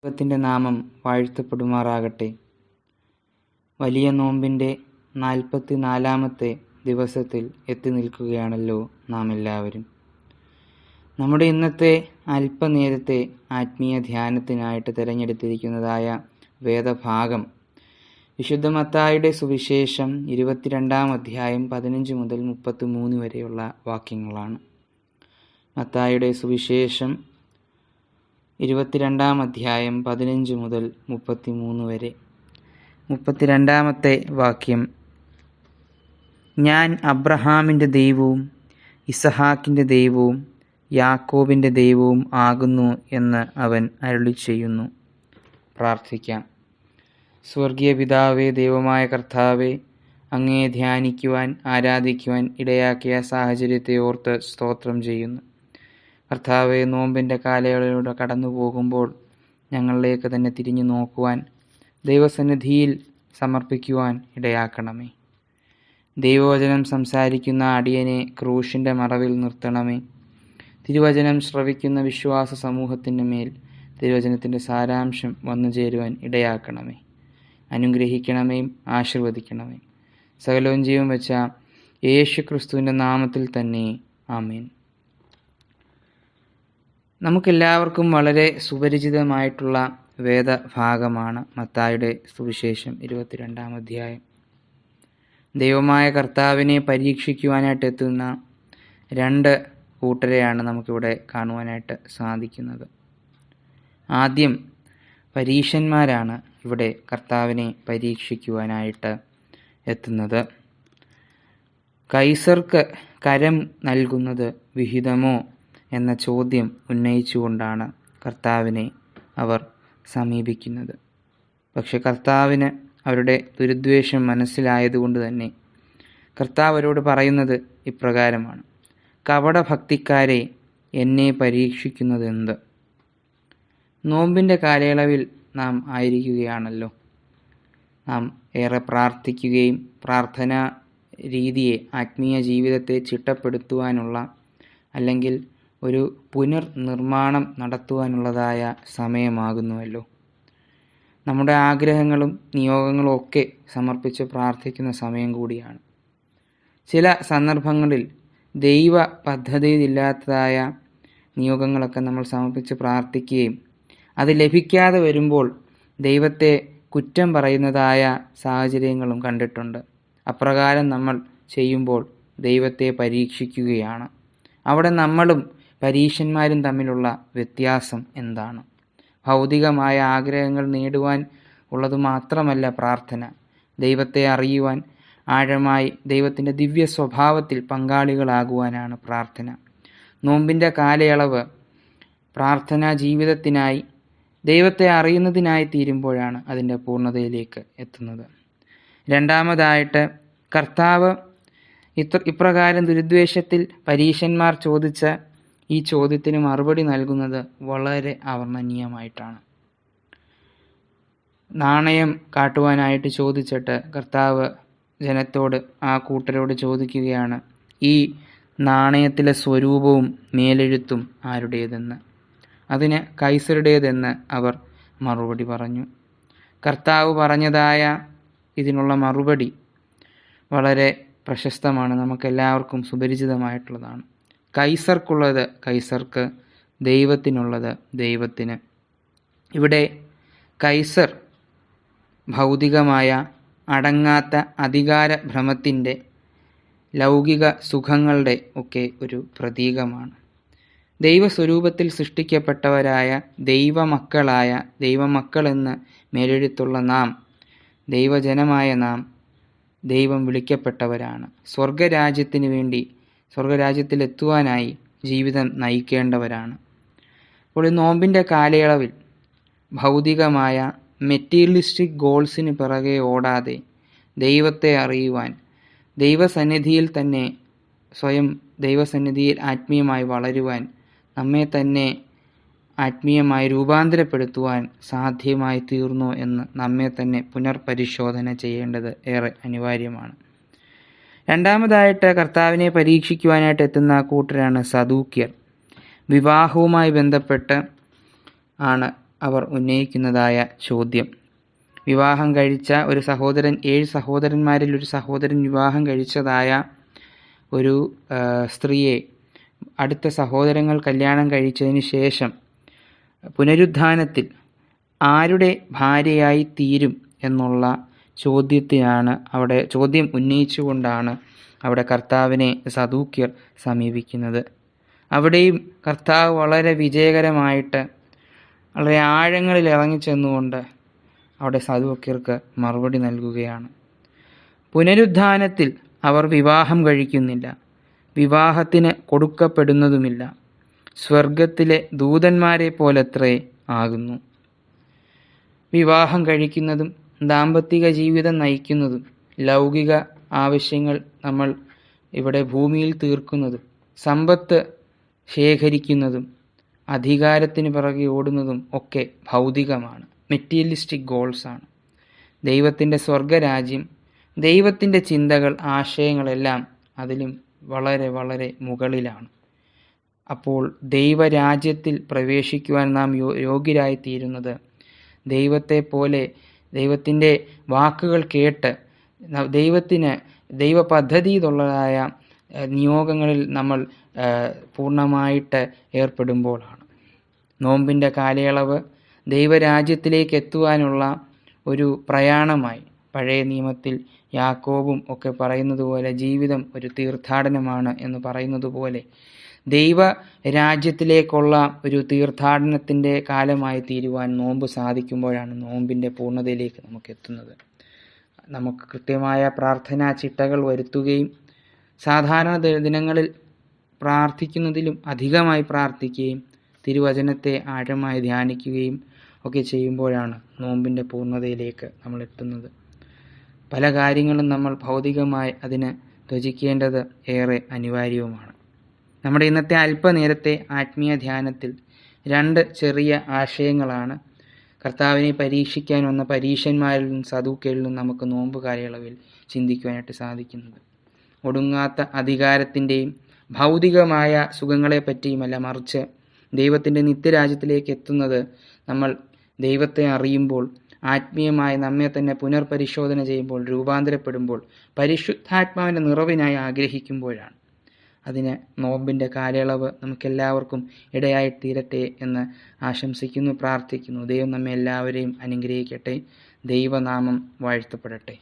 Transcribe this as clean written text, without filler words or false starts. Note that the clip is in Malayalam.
ദൈവത്തിൻ്റെ നാമം വാഴ്ത്തപ്പെടുമാറാകട്ടെ. വലിയ നോമ്പിൻ്റെ 44-ാമത്തെ ദിവസത്തിൽ എത്തി നിൽക്കുകയാണല്ലോ നാം എല്ലാവരും. നമ്മുടെ ഇന്നത്തെ അല്പനേരത്തെ ആത്മീയ ധ്യാനത്തിനായിട്ട് തിരഞ്ഞെടുത്തിരിക്കുന്നതായ വേദഭാഗം വിശുദ്ധ മത്തായിയുടെ സുവിശേഷം 22-ാം അധ്യായം 15 മുതൽ 33 വരെയുള്ള വാക്യങ്ങളാണ്. മത്തായിയുടെ സുവിശേഷം 22-ാം അധ്യായം 15 മുതൽ 33 വരെ. 32-ാമത്തെ വാക്യം: ഞാൻ അബ്രഹാമിൻ്റെ ദൈവവും ഇസഹാക്കിൻ്റെ ദൈവവും യാക്കോബിൻ്റെ ദൈവവും ആകുന്നു എന്ന് അവൻ അരുളിച്ചെയ്യുന്നു. പ്രാർത്ഥിക്കാം. സ്വർഗീയ പിതാവേ, ദൈവമായ കർത്താവേ, അങ്ങയെ ധ്യാനിക്കുവാൻ ആരാധിക്കുവാൻ ഇടയാക്കിയ സാഹചര്യത്തെ ഓർത്ത് സ്തോത്രം ചെയ്യുന്നു. കർത്താവെ, നോമ്പിൻ്റെ കാലയളവിലൂടെ കടന്നു പോകുമ്പോൾ ഞങ്ങളിലേക്ക് തന്നെ തിരിഞ്ഞു നോക്കുവാൻ, ദൈവസന്നിധിയിൽ സമർപ്പിക്കുവാൻ ഇടയാക്കണമേ. ദൈവവചനം സംസാരിക്കുന്ന അടിയനെ ക്രൂശിൻ്റെ മറവിൽ നിർത്തണമേ. തിരുവചനം ശ്രവിക്കുന്ന വിശ്വാസ സമൂഹത്തിൻ്റെ മേൽ തിരുവചനത്തിൻ്റെ സാരാംശം വന്നു ചേരുവാൻ ഇടയാക്കണമേ. അനുഗ്രഹിക്കണമേ, ആശീർവദിക്കണമേ. സകലവും ജീവൻ വെച്ച യേശു ക്രിസ്തുവിൻ്റെ നാമത്തിൽ തന്നെ ആമേൻ. നമുക്കെല്ലാവർക്കും വളരെ സുപരിചിതമായിട്ടുള്ള വേദഭാഗമാണ് മത്തായിയുടെ സുവിശേഷം 22-ാം അധ്യായം. ദൈവമായ കർത്താവിനെ പരീക്ഷിക്കുവാനായിട്ട് എത്തുന്ന രണ്ട് കൂട്ടരെയാണ് നമുക്കിവിടെ കാണുവാനായിട്ട് സാധിക്കുന്നത്. ആദ്യം പരീശന്മാരാണ് ഇവിടെ കർത്താവിനെ പരീക്ഷിക്കുവാനായിട്ട് എത്തുന്നത്. കൈസർക്ക് കരം നൽകുന്നത് വിഹിതമോ എന്ന ചോദ്യം ഉന്നയിച്ചുകൊണ്ടാണ് കർത്താവിനെ അവർ സമീപിക്കുന്നത്. പക്ഷെ കർത്താവിന് അവരുടെ ദുരുദ്വേഷം മനസ്സിലായതുകൊണ്ട് തന്നെ കർത്താവ് അവരോട് പറയുന്നത് ഇപ്രകാരമാണ്: കപടഭക്തിക്കാരെ, എന്നെ പരീക്ഷിക്കുന്നതെന്ത്? നോമ്പിൻ്റെ കാലയളവിൽ നാം ആയിരിക്കുകയാണല്ലോ. നാം ഏറെ പ്രാർത്ഥിക്കുകയും പ്രാർത്ഥനാ രീതിയെ, ആത്മീയ ജീവിതത്തെ ചിട്ടപ്പെടുത്തുവാനുള്ള അല്ലെങ്കിൽ ഒരു പുനർനിർമ്മാണം നടത്തുവാനുള്ളതായ സമയമാകുന്നുവല്ലോ. നമ്മുടെ ആഗ്രഹങ്ങളും നിയോഗങ്ങളും ഒക്കെ സമർപ്പിച്ച് പ്രാർത്ഥിക്കുന്ന സമയം കൂടിയാണ്. ചില സന്ദർഭങ്ങളിൽ ദൈവ പദ്ധതിയിലില്ലാത്തതായ നിയോഗങ്ങളൊക്കെ നമ്മൾ സമർപ്പിച്ച് പ്രാർത്ഥിക്കുകയും അത് ലഭിക്കാതെ വരുമ്പോൾ ദൈവത്തെ കുറ്റം പറയുന്നതായ സാഹചര്യങ്ങളും കണ്ടിട്ടുണ്ട്. അപ്രകാരം നമ്മൾ ചെയ്യുമ്പോൾ ദൈവത്തെ പരീക്ഷിക്കുകയാണ്. അവിടെ നമ്മളും പരീശന്മാരും തമ്മിലുള്ള വ്യത്യാസം എന്താണ്? ഭൗതികമായ ആഗ്രഹങ്ങൾ നേടുവാൻ ഉള്ളത് മാത്രമല്ല പ്രാർത്ഥന. ദൈവത്തെ അറിയുവാൻ, ആഴമായി ദൈവത്തിൻ്റെ ദിവ്യ സ്വഭാവത്തിൽ പങ്കാളികളാകുവാനാണ് പ്രാർത്ഥന. നോമ്പിൻ്റെ കാലയളവ് പ്രാർത്ഥനാ ജീവിതത്തിനായി, ദൈവത്തെ അറിയുന്നതിനായി തീരുമ്പോഴാണ് അതിൻ്റെ പൂർണ്ണതയിലേക്ക് എത്തുന്നത്. രണ്ടാമതായിട്ട്, കർത്താവ് ഇപ്രകാരം ദുരുദ്വേഷത്തിൽ പരീശന്മാർ ചോദിച്ച ഈ ചോദ്യത്തിന് മറുപടി നൽകുന്നത് വളരെ അവർണ്ണനീയമായിട്ടാണ്. നാണയം കാട്ടുവാനായിട്ട് ചോദിച്ചിട്ട് കർത്താവ് ജനത്തോട്, ആ കൂട്ടരോട് ചോദിക്കുകയാണ്, ഈ നാണയത്തിലെ സ്വരൂപവും മേലെഴുത്തും ആരുടേതെന്ന്. അതിന് കൈസറുടേതെന്ന് അവർ മറുപടി പറഞ്ഞു. കർത്താവ് പറഞ്ഞതായ ഇതിനുള്ള മറുപടി വളരെ പ്രശസ്തമാണ്, നമുക്കെല്ലാവർക്കും സുപരിചിതമായിട്ടുള്ളതാണ്. കൈസർക്കുള്ളത് കൈസർക്ക്, ദൈവത്തിനുള്ളത് ദൈവത്തിന്. ഇവിടെ കൈസർ ഭൗതികമായ അടങ്ങാത്ത അധികാര ഭ്രമത്തിൻ്റെ, ലൗകിക സുഖങ്ങളുടെ ഒക്കെ ഒരു പ്രതീകമാണ്. ദൈവസ്വരൂപത്തിൽ സൃഷ്ടിക്കപ്പെട്ടവരായ ദൈവമക്കളായ, ദൈവമക്കളെന്ന് മേലെഴുത്തുള്ള നാം, ദൈവജനമായ നാം ദൈവം വിളിക്കപ്പെട്ടവരാണ്. സ്വർഗരാജ്യത്തിന് വേണ്ടി, സ്വർഗരാജ്യത്തിലെത്തുവാനായി ജീവിതം നയിക്കേണ്ടവരാണ്. അപ്പോൾ നോമ്പിൻ്റെ കാലയളവിൽ ഭൗതികമായ മെറ്റീരിയലിസ്റ്റിക് ഗോൾസിന് പിറകെ ഓടാതെ ദൈവത്തെ അറിയുവാൻ, ദൈവസന്നിധിയിൽ തന്നെ സ്വയം ദൈവസന്നിധിയിൽ ആത്മീയമായി വളരുവാൻ, നമ്മെ തന്നെ ആത്മീയമായി രൂപാന്തരപ്പെടുത്തുവാൻ സാധ്യമായി തീർന്നോ എന്ന് നമ്മെ തന്നെ പുനർപരിശോധന ചെയ്യേണ്ടത് ഏറെ അനിവാര്യമാണ്. രണ്ടാമതായിട്ട്, കർത്താവിനെ പരീക്ഷിക്കുവാനായിട്ട് എത്തുന്ന കൂട്ടരാണ് സദൂക്യർ. വിവാഹവുമായി ബന്ധപ്പെട്ട് ആണ് അവർ ഉന്നയിക്കുന്നതായ ചോദ്യം. വിവാഹം കഴിച്ച ഒരു സഹോദരൻ, 7 സഹോദരന്മാരിൽ ഒരു സഹോദരൻ വിവാഹം കഴിച്ചതായ ഒരു സ്ത്രീയെ അടുത്ത സഹോദരങ്ങൾ കല്യാണം കഴിച്ചതിന് ശേഷം പുനരുത്ഥാനത്തിൽ ആരുടെ ഭാര്യയായി തീരും എന്നുള്ള ചോദ്യം ഉന്നയിച്ചുകൊണ്ടാണ് അവിടെ കർത്താവിനെ സദൂക്യർ സമീപിക്കുന്നത്. അവിടെയും കർത്താവ് വളരെ വിജയകരമായിട്ട് വളരെ ആഴങ്ങളിൽ ഇറങ്ങിച്ചെന്നുകൊണ്ട് അവിടെ സദൂക്യർക്ക് മറുപടി നൽകുകയാണ്. പുനരുത്ഥാനത്തിൽ അവർ വിവാഹം കഴിക്കുന്നില്ല, വിവാഹത്തിന് കൊടുക്കപ്പെടുന്നതുമില്ല, സ്വർഗത്തിലെ ദൂതന്മാരെ പോലത്രേ ആകുന്നു. വിവാഹം കഴിക്കുന്നതും ദാമ്പത്തിക ജീവിതം നയിക്കുന്നതും ലൗകിക ആവശ്യങ്ങൾ നമ്മൾ ഇവിടെ ഭൂമിയിൽ തീർക്കുന്നതും സമ്പത്ത് ശേഖരിക്കുന്നതും അധികാരത്തിന് പിറകെ ഓടുന്നതും ഒക്കെ ഭൗതികമാണ്, മെറ്റീരിയലിസ്റ്റിക് ഗോൾസാണ്. ദൈവത്തിൻ്റെ സ്വർഗരാജ്യം, ദൈവത്തിൻ്റെ ചിന്തകൾ, ആശയങ്ങളെല്ലാം അതിലും വളരെ വളരെ മുകളിലാണ്. അപ്പോൾ ദൈവരാജ്യത്തിൽ പ്രവേശിക്കുവാൻ നാം യോഗ്യരായിത്തീരുന്നത് ദൈവത്തെ പോലെ ദൈവത്തിൻ്റെ വാക്കുകൾ കേട്ട് ദൈവ പദ്ധതിയിലുള്ളതായ നിയോഗങ്ങളിൽ നമ്മൾ പൂർണ്ണമായിട്ട് ഏർപ്പെടുമ്പോഴാണ്. നോമ്പിൻ്റെ കാലയളവ് ദൈവരാജ്യത്തിലേക്ക് എത്തുവാനുള്ള ഒരു പ്രയാണമായി. പഴയ നിയമത്തിൽ യാക്കോബും ഒക്കെ പറയുന്നത് പോലെ ജീവിതം ഒരു തീർത്ഥാടനമാണ് എന്ന് പറയുന്നത് പോലെ ദൈവ രാജ്യത്തിലേക്കുള്ള ഒരു തീർത്ഥാടനത്തിൻ്റെ കാലമായി തീരുവാൻ നോമ്പ് സാധിക്കുമ്പോഴാണ് നോമ്പിൻ്റെ പൂർണ്ണതയിലേക്ക് നമുക്ക് എത്തുന്നത്. നമുക്ക് കൃത്യമായ പ്രാർത്ഥനാ ചിട്ടകൾ വരുത്തുകയും സാധാരണ ദിനങ്ങളിൽ പ്രാർത്ഥിക്കുന്നതിലും അധികമായി പ്രാർത്ഥിക്കുകയും തിരുവചനത്തെ ആഴമായി ധ്യാനിക്കുകയും ഒക്കെ ചെയ്യുമ്പോഴാണ് നോമ്പിൻ്റെ പൂർണ്ണതയിലേക്ക് നമ്മൾ എത്തുന്നത്. പല കാര്യങ്ങളും നമ്മൾ ഭൗതികമായി അതിന് ത്യജിക്കേണ്ടത് ഏറെ അനിവാര്യവുമാണ്. നമ്മുടെ ഇന്നത്തെ അല്പനേരത്തെ ആത്മീയ ധ്യാനത്തിൽ 2 ചെറിയ ആശയങ്ങളാണ് കർത്താവിനെ പരീക്ഷിക്കാൻ വന്ന പരീശന്മാരിൽ നിന്നും സദൂക്യരിൽ നിന്നും നമുക്ക് നോമ്പ് കാലയളവിൽ ചിന്തിക്കുവാനായിട്ട് സാധിക്കുന്നത്. ഒടുങ്ങാത്ത അധികാരത്തിൻ്റെയും ഭൗതികമായ സുഖങ്ങളെപ്പറ്റിയുമല്ല, മറിച്ച് ദൈവത്തിൻ്റെ നിത്യരാജ്യത്തിലേക്ക് എത്തുന്നത് നമ്മൾ ദൈവത്തെ അറിയുമ്പോൾ, ആത്മീയമായി നമ്മെ തന്നെ പുനർപരിശോധന ചെയ്യുമ്പോൾ, രൂപാന്തരപ്പെടുമ്പോൾ, പരിശുദ്ധാത്മാവിൻ്റെ നിറവിനായി ആഗ്രഹിക്കുമ്പോഴാണ്. അതിന് നോമ്പിൻ്റെ കാലയളവ് നമുക്കെല്ലാവർക്കും ഇടയായി തീരട്ടെ എന്ന് ആശംസിക്കുന്നു, പ്രാർത്ഥിക്കുന്നു. ദൈവം നമ്മെ എല്ലാവരെയും അനുഗ്രഹിക്കട്ടെ. ദൈവനാമം വാഴ്ത്തപ്പെടട്ടെ.